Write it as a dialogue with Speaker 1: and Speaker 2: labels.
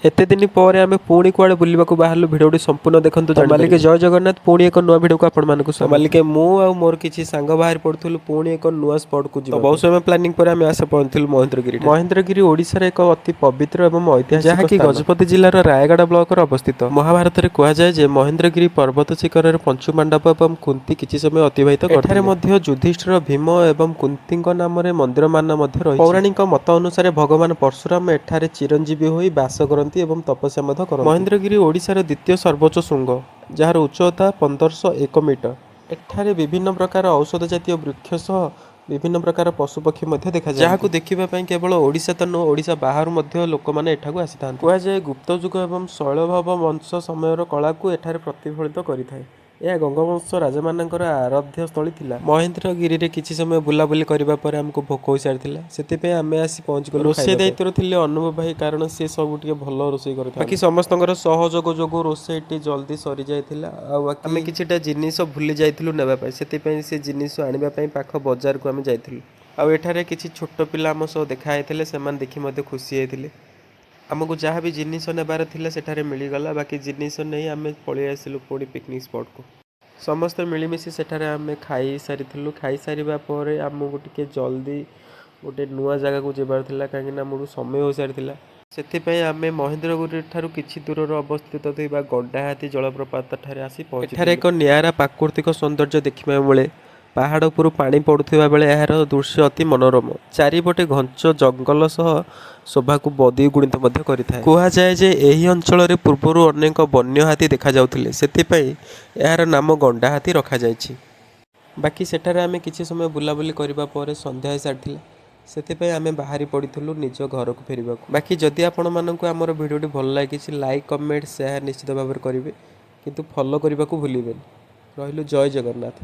Speaker 1: एते दिन पर आम पुणी कुआड़े बुलवाक बाहर भिडियोटी संपूर्ण देखते। मालिक जय जगन्नाथ। पुणी एक नुआ भिडियो को आपको मालिक मु मोर किसी सांग बाहर पड़ू पुणी एक नुआ स्पॉट को तो बहुत समय प्लानिंग पर आम आस पहुंचलु महेंद्रगिरी। महेंद्रगिरी ओडिशार एक अति पवित्र एवं ऐतिहासिक जहाँकि गजपति जिलार रायगढ़ ब्लॉक अवस्थित। महाभारत में कहुए जे महेंद्रगिरी पर्वत शिखर पंचु मंडप एवं कुंती किसी समय अतिबाहित करथिले। युधिष्ठिर भीम एवं कुंती नाम मंदिर मान पौराणिक मत अनुसार भगवान परशुराम एठारे चिरंजीवी होई बास करती एवं तपस्या करती। महेंद्रगिरी ओडिशार द्वितीय सर्वोच्च शृंग जार उच्चता 1501 मीटर। एठारे विभिन्न प्रकार औषध जातीय वृक्ष सह विभिन्न प्रकार पशुपक्षी देखा जहाँ देखा केवल ओडिशा तो नुह ओडिशा बाहर लोक मैंने एठाकू आसी था। कहुए गुप्त युग एवं शैलभाव वंश समय कला को एठारे प्रतिफलित करिथाए। यह गंगवंश राजा मानकर आराध्य स्थली थिला। महेंद्रगिरी रे किछि समय बुलाबुली करबा पर हमको भोक हो सारिथिला। सेतिपे आमे आसी पहुंच गलो। रोषे दायित्व थिले अनुभव भाई कारण से सब टिके भलो रोषे करथि। बाकी समस्तଙ୍କର सहयोग जोगो रोषेटी जल्दी सरी जायथिला। आ बाकी आमे किछिटा जिनिस भूली जायथिलु नेबा पय। सेतिपे से जिनिस आनिबा पय पाख बाजार को आमे जायथिलु। आ एठारे किछि छोट पिला हम सो देखा आइथिले सेमान देखि मध्ये खुशी आइथिले। आमको जहाँ भी जिनिस नेबार थिला सेठारे मिलीगला। बाकी जिनिस नहीं आम पलि आसिलु पुणी पिकनिक स्पॉट को। समस्ते मिलमिशि सेठारे आम खाई सारिथिलु। खाई सारिबा परे आमको टिके जल्दी गोटे नुआ जगह को जेबार थिला काहेकि ना आमको समय हो सारिथिला। सेथिपय आम महेंद्रगिरी ठारू किछि दूर अवस्थित थिबा गड्डाहाती जलप्रपात ठारे आसी पहुंची। एठारे एक नियारा प्राकृतिक सौंदर्य देखिबा मिले। पहाड़ उपर पानी पड़ुवा बेले यार दृश्य अति मनोरम। चारिपटे घंच जंगल सह शोभा को बदी गुणित कहुए जे यही अंचल पूर्वर अनेक वन्य हाथी देखा जाउथिले। सेतिपय यार नाम गंडा हाथी रखा जायछि। बाकी सेठारे आमे किछि समय बुलाबुली करबा परे संध्या सारिथिला। सेतिपय आमे बाहरी पड़िथुलु निज घर को फेरिबाकू। बाकी जदि आपण मानकु हमर भिडियोटी भल लागिछि लाइक कमेंट शेयर निश्चित भाव करिवे किंतु फॉलो करने को भूलिबेनि। रहिलु जय जगन्नाथ।